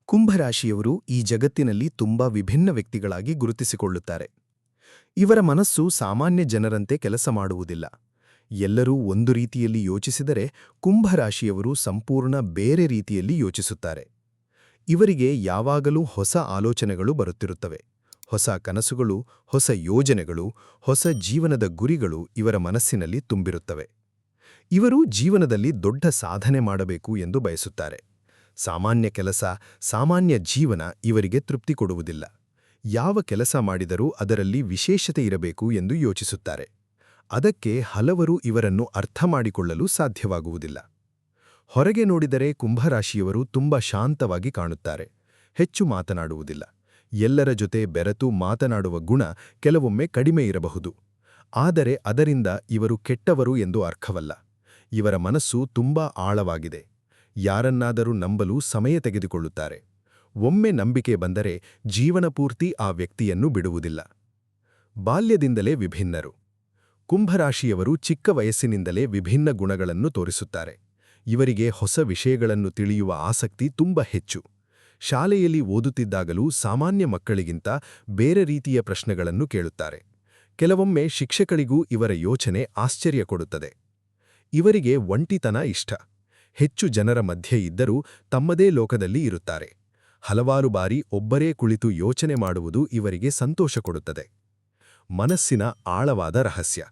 ಕುಂಭರಾಶಿಯವರು ಈ ಜಗತ್ತಿನಲ್ಲಿ ತುಂಬಾ ವಿಭಿನ್ನ ವ್ಯಕ್ತಿಗಳಾಗಿ ಗುರುತಿಸಿಕೊಳ್ಳುತ್ತಾರೆ. ಇವರ ಮನಸ್ಸು ಸಾಮಾನ್ಯ ಜನರಂತೆ ಕೆಲಸ ಮಾಡುವುದಿಲ್ಲ. ಎಲ್ಲರೂ ಒಂದು ರೀತಿಯಲ್ಲಿ ಯೋಚಿಸಿದರೆ ಕುಂಭರಾಶಿಯವರು ಸಂಪೂರ್ಣ ಬೇರೆ ರೀತಿಯಲ್ಲಿ ಯೋಚಿಸುತ್ತಾರೆ. ಇವರಿಗೆ ಯಾವಾಗಲೂ ಹೊಸ ಆಲೋಚನೆಗಳು ಬರುತ್ತಿರುತ್ತವೆ. ಹೊಸ ಕನಸುಗಳು, ಹೊಸ ಯೋಜನೆಗಳು, ಹೊಸ ಜೀವನದ ಗುರಿಗಳು ಇವರ ಮನಸ್ಸಿನಲ್ಲಿ ತುಂಬಿರುತ್ತವೆ. ಇವರು ಜೀವನದಲ್ಲಿ ದೊಡ್ಡ ಸಾಧನೆ ಮಾಡಬೇಕು ಎಂದು ಬಯಸುತ್ತಾರೆ. ಸಾಮಾನ್ಯ ಕೆಲಸ, ಸಾಮಾನ್ಯ ಜೀವನ ಇವರಿಗೆ ತೃಪ್ತಿ ಕೊಡುವುದಿಲ್ಲ. ಯಾವ ಕೆಲಸ ಮಾಡಿದರೂ ಅದರಲ್ಲಿ ವಿಶೇಷತೆ ಇರಬೇಕು ಎಂದು ಯೋಚಿಸುತ್ತಾರೆ. ಅದಕ್ಕೆ ಹಲವರು ಇವರನ್ನು ಅರ್ಥ ಮಾಡಿಕೊಳ್ಳಲು ಸಾಧ್ಯವಾಗುವುದಿಲ್ಲ. ಹೊರಗೆ ನೋಡಿದರೆ ಕುಂಭರಾಶಿಯವರು ತುಂಬ ಶಾಂತವಾಗಿ ಕಾಣುತ್ತಾರೆ. ಹೆಚ್ಚು ಮಾತನಾಡುವುದಿಲ್ಲ. ಎಲ್ಲರ ಜೊತೆ ಬೆರೆತು ಮಾತನಾಡುವ ಗುಣ ಕೆಲವೊಮ್ಮೆ ಕಡಿಮೆ ಇರಬಹುದು. ಆದರೆ ಅದರಿಂದ ಇವರು ಕೆಟ್ಟವರು ಎಂದು ಅರ್ಥವಲ್ಲ. ಇವರ ಮನಸ್ಸು ತುಂಬಾ ಆಳವಾಗಿದೆ. ಯಾರನ್ನಾದರೂ ನಂಬಲು ಸಮಯ ತೆಗೆದುಕೊಳ್ಳುತ್ತಾರೆ. ಒಮ್ಮೆ ನಂಬಿಕೆ ಬಂದರೆ ಜೀವನಪೂರ್ತಿ ಆ ವ್ಯಕ್ತಿಯನ್ನು ಬಿಡುವುದಿಲ್ಲ. ಬಾಲ್ಯದಿಂದಲೇ ವಿಭಿನ್ನರು. ಕುಂಭರಾಶಿಯವರು ಚಿಕ್ಕ ವಯಸ್ಸಿನಿಂದಲೇ ವಿಭಿನ್ನ ಗುಣಗಳನ್ನು ತೋರಿಸುತ್ತಾರೆ. ಇವರಿಗೆ ಹೊಸ ವಿಷಯಗಳನ್ನು ತಿಳಿಯುವ ಆಸಕ್ತಿ ತುಂಬ ಹೆಚ್ಚು. ಶಾಲೆಯಲ್ಲಿ ಓದುತ್ತಿದ್ದಾಗಲೂ ಸಾಮಾನ್ಯ ಮಕ್ಕಳಿಗಿಂತ ಬೇರೆ ರೀತಿಯ ಪ್ರಶ್ನೆಗಳನ್ನು ಕೇಳುತ್ತಾರೆ. ಕೆಲವೊಮ್ಮೆ ಶಿಕ್ಷಕರಿಗೂ ಇವರ ಯೋಚನೆ ಆಶ್ಚರ್ಯ ಕೊಡುತ್ತದೆ. ಇವರಿಗೆ ಒಂಟಿತನ ಇಷ್ಟ. ಹೆಚ್ಚು ಜನರ ಮಧ್ಯೆ ಇದ್ದರೂ ತಮ್ಮದೇ ಲೋಕದಲ್ಲಿ ಇರುತ್ತಾರೆ. ಹಲವಾರು ಬಾರಿ ಒಬ್ಬರೇ ಕುಳಿತು ಯೋಚನೆ ಮಾಡುವುದು ಇವರಿಗೆ ಸಂತೋಷ ಕೊಡುತ್ತದೆ. ಮನಸ್ಸಿನ ಆಳವಾದ ರಹಸ್ಯ.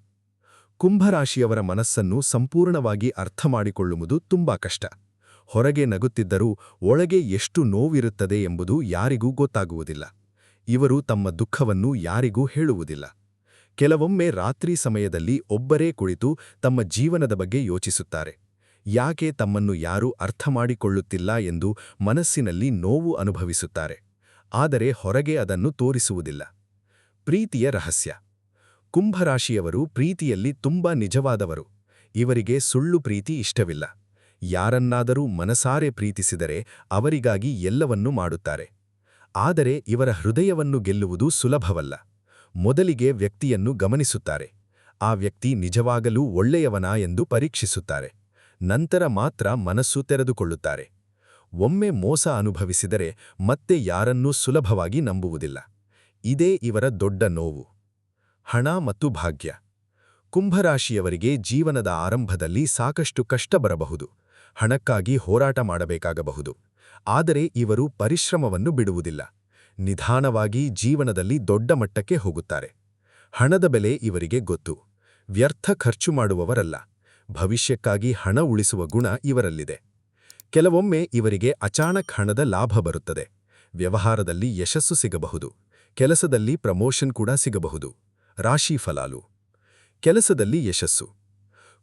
ಕುಂಭರಾಶಿಯವರ ಮನಸ್ಸನ್ನು ಸಂಪೂರ್ಣವಾಗಿ ಅರ್ಥಮಾಡಿಕೊಳ್ಳುವುದು ತುಂಬಾ ಕಷ್ಟ. ಹೊರಗೆ ನಗುತ್ತಿದ್ದರೂ ಒಳಗೆ ಎಷ್ಟು ನೋವಿರುತ್ತದೆ ಎಂಬುದು ಯಾರಿಗೂ ಗೊತ್ತಾಗುವುದಿಲ್ಲ. ಇವರು ತಮ್ಮ ದುಃಖವನ್ನು ಯಾರಿಗೂ ಹೇಳುವುದಿಲ್ಲ. ಕೆಲವೊಮ್ಮೆ ರಾತ್ರಿ ಸಮಯದಲ್ಲಿ ಒಬ್ಬರೇ ಕುಳಿತು ತಮ್ಮ ಜೀವನದ ಬಗ್ಗೆ ಯೋಚಿಸುತ್ತಾರೆ. ಯಾಕೆ ತಮ್ಮನ್ನು ಯಾರೂ ಅರ್ಥಮಾಡಿಕೊಳ್ಳುತ್ತಿಲ್ಲ ಎಂದು ಮನಸ್ಸಿನಲ್ಲಿ ನೋವು ಅನುಭವಿಸುತ್ತಾರೆ. ಆದರೆ ಹೊರಗೆ ಅದನ್ನು ತೋರಿಸುವುದಿಲ್ಲ. ಪ್ರೀತಿಯ ರಹಸ್ಯ. ಕುಂಭರಾಶಿಯವರು ಪ್ರೀತಿಯಲ್ಲಿ ತುಂಬಾ ನಿಜವಾದವರು. ಇವರಿಗೆ ಸುಳ್ಳು ಪ್ರೀತಿ ಇಷ್ಟವಿಲ್ಲ. ಯಾರನ್ನಾದರೂ ಮನಸಾರೆ ಪ್ರೀತಿಸಿದರೆ ಅವರಿಗಾಗಿ ಎಲ್ಲವನ್ನೂ ಮಾಡುತ್ತಾರೆ. ಆದರೆ ಇವರ ಹೃದಯವನ್ನು ಗೆಲ್ಲುವುದು ಸುಲಭವಲ್ಲ. ಮೊದಲಿಗೆ ವ್ಯಕ್ತಿಯನ್ನು ಗಮನಿಸುತ್ತಾರೆ. ಆ ವ್ಯಕ್ತಿ ನಿಜವಾಗಲೂ ಒಳ್ಳೆಯವನಾ ಎಂದು ಪರೀಕ್ಷಿಸುತ್ತಾರೆ. ನಂತರ ಮಾತ್ರ ಮನಸ್ಸು ತೆರೆದುಕೊಳ್ಳುತ್ತಾರೆ. ಒಮ್ಮೆ ಮೋಸ ಅನುಭವಿಸಿದರೆ ಮತ್ತೆ ಯಾರನ್ನೂ ಸುಲಭವಾಗಿ ನಂಬುವುದಿಲ್ಲ. ಇದೇ ಇವರ ದೊಡ್ಡ ನೋವು. ಹಣ ಮತ್ತು ಭಾಗ್ಯ. ಕುಂಭರಾಶಿಯವರಿಗೆ ಜೀವನದ ಆರಂಭದಲ್ಲಿ ಸಾಕಷ್ಟು ಕಷ್ಟ ಬರಬಹುದು. ಹಣಕ್ಕಾಗಿ ಹೋರಾಟ ಮಾಡಬೇಕಾಗಬಹುದು. ಆದರೆ ಇವರು ಪರಿಶ್ರಮವನ್ನು ಬಿಡುವುದಿಲ್ಲ. ನಿಧಾನವಾಗಿ ಜೀವನದಲ್ಲಿ ದೊಡ್ಡ ಮಟ್ಟಕ್ಕೆ ಹೋಗುತ್ತಾರೆ. ಹಣದ ಬೆಲೆ ಇವರಿಗೆ ಗೊತ್ತು. ವ್ಯರ್ಥ ಖರ್ಚು ಮಾಡುವವರಲ್ಲ. ಭವಿಷ್ಯಕ್ಕಾಗಿ ಹಣ ಉಳಿಸುವ ಗುಣ ಇವರಲ್ಲಿದೆ. ಕೆಲವೊಮ್ಮೆ ಇವರಿಗೆ ಅಚಾನಕ್ ಹಣದ ಲಾಭ ಬರುತ್ತದೆ. ವ್ಯವಹಾರದಲ್ಲಿ ಯಶಸ್ಸು ಸಿಗಬಹುದು. ಕೆಲಸದಲ್ಲಿ ಪ್ರಮೋಷನ್ ಕೂಡ ಸಿಗಬಹುದು. ರಾಶಿ ಫಲಾಲು. ಕೆಲಸದಲ್ಲಿ ಯಶಸ್ಸು.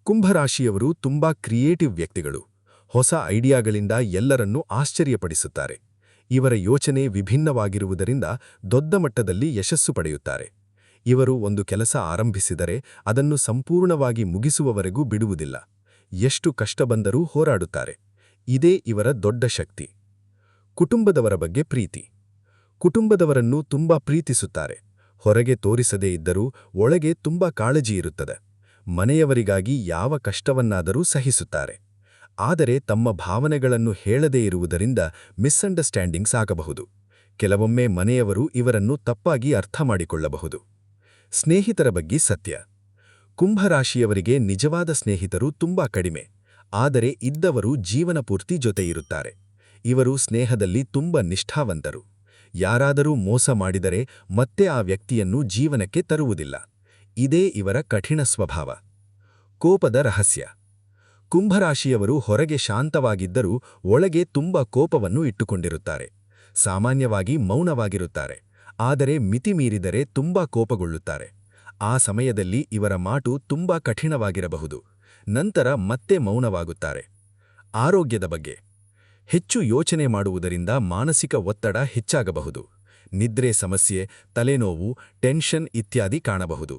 ಕುಂಭರಾಶಿಯವರು ತುಂಬಾ ಕ್ರಿಯೇಟಿವ್ ವ್ಯಕ್ತಿಗಳು. ಹೊಸ ಐಡಿಯಾಗಳಿಂದ ಎಲ್ಲರನ್ನೂ ಆಶ್ಚರ್ಯಪಡಿಸುತ್ತಾರೆ. ಇವರ ಯೋಚನೆ ವಿಭಿನ್ನವಾಗಿರುವುದರಿಂದ ದೊಡ್ಡ ಮಟ್ಟದಲ್ಲಿ ಯಶಸ್ಸು ಪಡೆಯುತ್ತಾರೆ. ಇವರು ಒಂದು ಕೆಲಸ ಆರಂಭಿಸಿದರೆ ಅದನ್ನು ಸಂಪೂರ್ಣವಾಗಿ ಮುಗಿಸುವವರೆಗೂ ಬಿಡುವುದಿಲ್ಲ. ಎಷ್ಟು ಕಷ್ಟ ಬಂದರೂ ಹೋರಾಡುತ್ತಾರೆ. ಇದೇ ಇವರ ದೊಡ್ಡ ಶಕ್ತಿ. ಕುಟುಂಬದವರ ಬಗ್ಗೆ ಪ್ರೀತಿ. ಕುಟುಂಬದವರನ್ನು ತುಂಬಾ ಪ್ರೀತಿಸುತ್ತಾರೆ. ಹೊರಗೆ ತೋರಿಸದೇ ಇದ್ದರೂ ಒಳಗೆ ತುಂಬಾ ಕಾಳಜಿ ಇರುತ್ತದೆ. ಮನೆಯವರಿಗಾಗಿ ಯಾವ ಕಷ್ಟವನ್ನಾದರೂ ಸಹಿಸುತ್ತಾರೆ. ಆದರೆ ತಮ್ಮ ಭಾವನೆಗಳನ್ನು ಹೇಳದೇ ಇರುವುದರಿಂದ ಮಿಸ್ಅಂಡರ್ಸ್ಟ್ಯಾಂಡಿಂಗ್ಸ್ ಆಗಬಹುದು. ಕೆಲವೊಮ್ಮೆ ಮನೆಯವರು ಇವರನ್ನು ತಪ್ಪಾಗಿ ಅರ್ಥ ಮಾಡಿಕೊಳ್ಳಬಹುದು. ಸ್ನೇಹಿತರ ಬಗ್ಗೆ ಸತ್ಯ. ಕುಂಭರಾಶಿಯವರಿಗೆ ನಿಜವಾದ ಸ್ನೇಹಿತರು ತುಂಬಾ ಕಡಿಮೆ. ಆದರೆ ಇದ್ದವರು ಜೀವನಪೂರ್ತಿ ಜೊತೆಯಿರುತ್ತಾರೆ. ಇವರು ಸ್ನೇಹದಲ್ಲಿ ತುಂಬ ನಿಷ್ಠಾವಂತರು. ಯಾರಾದರೂ ಮೋಸ ಮಾಡಿದರೆ ಮತ್ತೆ ಆ ವ್ಯಕ್ತಿಯನ್ನು ಜೀವನಕ್ಕೆ ತರುವುದಿಲ್ಲ. ಇದೇ ಇವರ ಕಠಿಣ ಸ್ವಭಾವ. ಕೋಪದ ರಹಸ್ಯ. ಕುಂಭರಾಶಿಯವರು ಹೊರಗೆ ಶಾಂತವಾಗಿದ್ದರೂ ಒಳಗೆ ತುಂಬ ಕೋಪವನ್ನು ಇಟ್ಟುಕೊಂಡಿರುತ್ತಾರೆ. ಸಾಮಾನ್ಯವಾಗಿ ಮೌನವಾಗಿರುತ್ತಾರೆ. ಆದರೆ ಮಿತಿಮೀರಿದರೆ ತುಂಬಾ ಕೋಪಗೊಳ್ಳುತ್ತಾರೆ. ಆ ಸಮಯದಲ್ಲಿ ಇವರ ಮಾತು ತುಂಬಾ ಕಠಿಣವಾಗಿರಬಹುದು. ನಂತರ ಮತ್ತೆ ಮೌನವಾಗುತ್ತಾರೆ. ಆರೋಗ್ಯದ ಬಗ್ಗೆ. ಹೆಚ್ಚು ಯೋಚನೆ ಮಾಡುವುದರಿಂದ ಮಾನಸಿಕ ಒತ್ತಡ ಹೆಚ್ಚಾಗಬಹುದು. ನಿದ್ರೆ ಸಮಸ್ಯೆ, ತಲೆನೋವು, ಟೆನ್ಷನ್ ಇತ್ಯಾದಿ ಕಾಣಬಹುದು.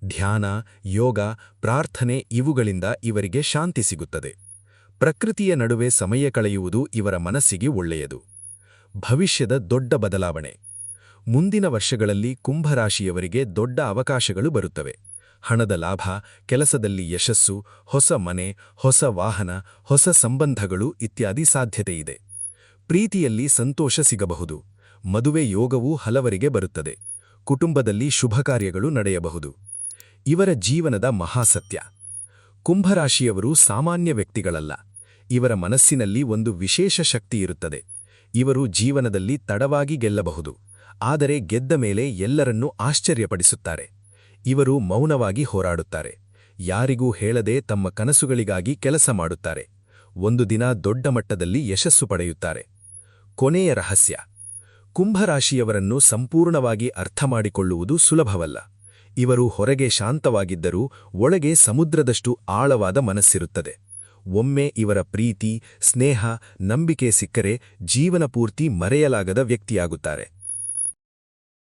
ಧ್ಯಾನ, ಯೋಗ, ಪ್ರಾರ್ಥನೆ ಇವುಗಳಿಂದ ಇವರಿಗೆ ಶಾಂತಿ ಸಿಗುತ್ತದೆ. ಪ್ರಕೃತಿಯ ನಡುವೆ ಸಮಯ ಕಳೆಯುವುದು ಇವರ ಮನಸ್ಸಿಗೆ ಒಳ್ಳೆಯದು. ಭವಿಷ್ಯದ ದೊಡ್ಡ ಬದಲಾವಣೆ. ಮುಂದಿನ ವರ್ಷಗಳಲ್ಲಿ ಕುಂಭರಾಶಿಯವರಿಗೆ ದೊಡ್ಡ ಅವಕಾಶಗಳು ಬರುತ್ತವೆ. ಹಣದ ಲಾಭ, ಕೆಲಸದಲ್ಲಿ ಯಶಸ್ಸು, ಹೊಸ ಮನೆ, ಹೊಸ ವಾಹನ, ಹೊಸ ಸಂಬಂಧಗಳು ಇತ್ಯಾದಿ ಸಾಧ್ಯತೆಯಿದೆ. ಪ್ರೀತಿಯಲ್ಲಿ ಸಂತೋಷ ಸಿಗಬಹುದು. ಮದುವೆ ಯೋಗವೂ ಹಲವರಿಗೆ ಬರುತ್ತದೆ. ಕುಟುಂಬದಲ್ಲಿ ಶುಭಕಾರ್ಯಗಳು ನಡೆಯಬಹುದು. ಇವರ ಜೀವನದ ಮಹಾಸತ್ಯ. ಕುಂಭರಾಶಿಯವರು ಸಾಮಾನ್ಯ ವ್ಯಕ್ತಿಗಳಲ್ಲ. ಇವರ ಮನಸ್ಸಿನಲ್ಲಿ ಒಂದು ವಿಶೇಷ ಶಕ್ತಿಯಿರುತ್ತದೆ. ಇವರು ಜೀವನದಲ್ಲಿ ತಡವಾಗಿ ಗೆಲ್ಲಬಹುದು, ಆದರೆ ಗೆದ್ದ ಮೇಲೆ ಎಲ್ಲರನ್ನೂ ಆಶ್ಚರ್ಯಪಡಿಸುತ್ತಾರೆ. ಇವರು ಮೌನವಾಗಿ ಹೋರಾಡುತ್ತಾರೆ. ಯಾರಿಗೂ ಹೇಳದೆ ತಮ್ಮ ಕನಸುಗಳಿಗಾಗಿ ಕೆಲಸ ಮಾಡುತ್ತಾರೆ. ಒಂದು ದಿನ ದೊಡ್ಡ ಮಟ್ಟದಲ್ಲಿ ಯಶಸ್ಸು ಪಡೆಯುತ್ತಾರೆ. ಕೊನೆಯ ರಹಸ್ಯ. ಕುಂಭರಾಶಿಯವರನ್ನು ಸಂಪೂರ್ಣವಾಗಿ ಅರ್ಥಮಾಡಿಕೊಳ್ಳುವುದು ಸುಲಭವಲ್ಲ. ಇವರು ಹೊರಗೆ ಶಾಂತವಾಗಿದ್ದರೂ ಒಳಗೆ ಸಮುದ್ರದಷ್ಟು ಆಳವಾದ ಮನಸ್ಸಿರುತ್ತದೆ. ಒಮ್ಮೆ ಇವರ ಪ್ರೀತಿ, ಸ್ನೇಹ, ನಂಬಿಕೆ ಸಿಕ್ಕರೆ ಜೀವನ ಪೂರ್ತಿ ಮರೆಯಲಾಗದ ವ್ಯಕ್ತಿಯಾಗುತ್ತಾರೆ.